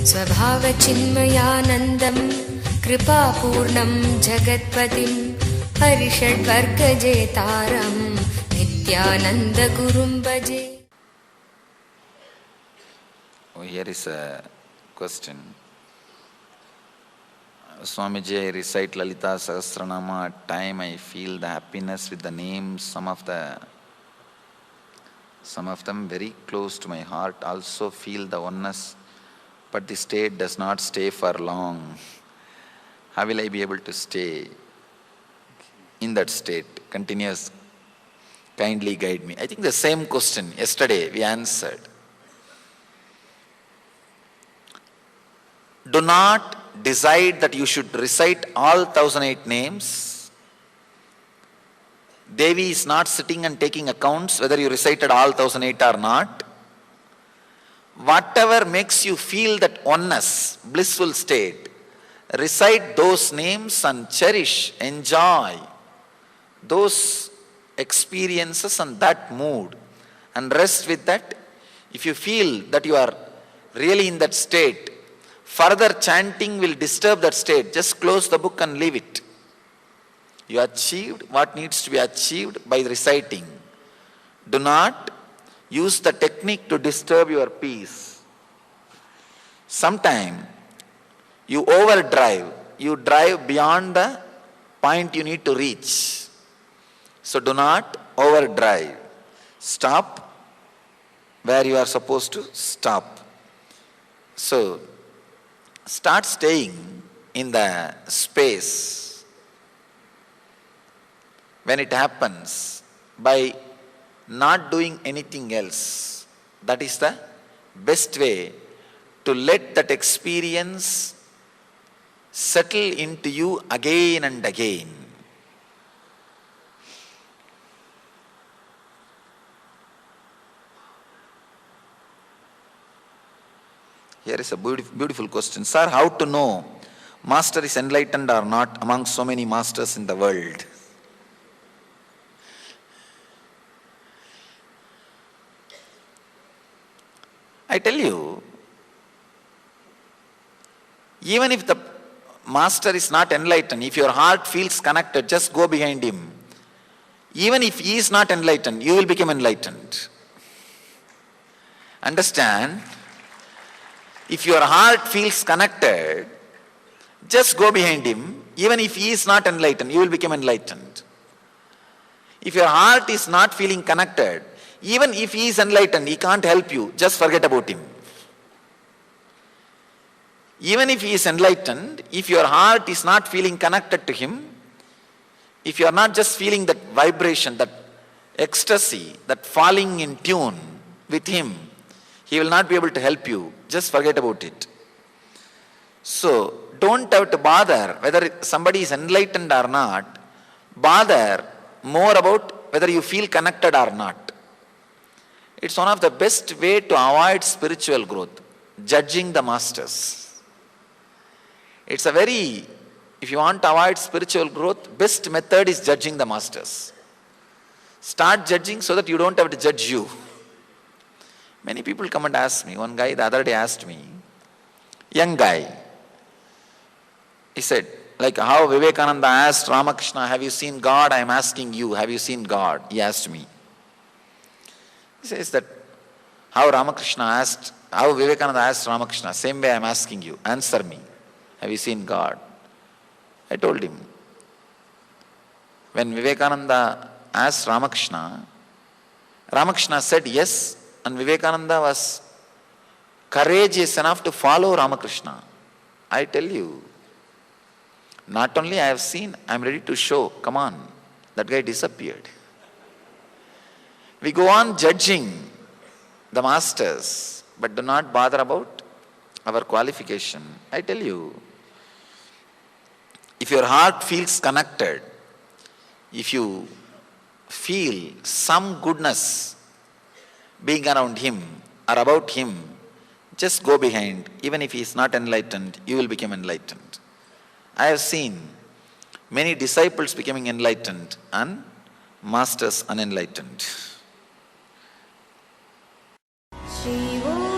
स्वभावचिन्मयानन्दं कृपापूर्णं जगत्पतिं हरिषड्वर्गजेतारं नित्यानन्दगुरुं भजे. Here is a question. Swamiji, I recite Lalita Sahasranama. At time I feel the happiness with the names, some of them very close to my heart. Also feel the oneness, but the state does not stay for long. How will I be able to stay in that state? Continuous. Kindly guide me. I think the same question yesterday we answered. Do not decide that you should recite all 1008 names. Devi is not sitting and taking accounts whether you recited all 1008 or not. Whatever makes you feel that oneness, blissful state, recite those names and cherish, enjoy those experiences and that mood and rest with that. If you feel that you are really in that state, further chanting will disturb that state. Just close the book and leave it. You achieved what needs to be achieved by reciting. Do not use the technique to disturb your peace. Sometimes you overdrive. You drive beyond the point you need to reach. So do not overdrive. Stop where you are supposed to stop. So start staying in the space when it happens by not doing anything else. That is the best way to let that experience settle into you again and again. Here is a beautiful question. Sir, how to know master is enlightened or not among so many masters in the world? I tell you, even if the master is not enlightened, if your heart feels connected, just go behind him. Even if he is not enlightened, you will become enlightened. Understand? If your heart feels connected, just go behind him. Even if he is not enlightened, you will become enlightened. If your heart is not feeling connected, even if he is enlightened, he can't help you. Just forget about him. Even if he is enlightened, if your heart is not feeling connected to him, if you are not just feeling that vibration, that ecstasy, that falling in tune with him, he will not be able to help you. Just forget about it. So, don't have to bother whether somebody is enlightened or not. Bother more about whether you feel connected or not. It's one of the best way to avoid spiritual growth, judging the masters. It's a very, if you want to avoid spiritual growth, best method is judging the masters. Start judging so that you don't have to judge you. Many people come and ask me. One guy the other day asked me, young guy, he said, like how Vivekananda asked Ramakrishna, have you seen God? I am asking you, have you seen God? He asked me. He says that how Vivekananda asked Ramakrishna, same way I am asking you, answer me. Have you seen God? I told him, when Vivekananda asked Ramakrishna, Ramakrishna said yes, and Vivekananda was courageous enough to follow Ramakrishna. I tell you, not only I have seen, I am ready to show. Come on, that guy disappeared. We go on judging the masters, but do not bother about our qualification. I tell you, if your heart feels connected, if you feel some goodness being around him or about him, just go behind. Even if he is not enlightened, you will become enlightened. I have seen many disciples becoming enlightened and masters unenlightened. Shiva.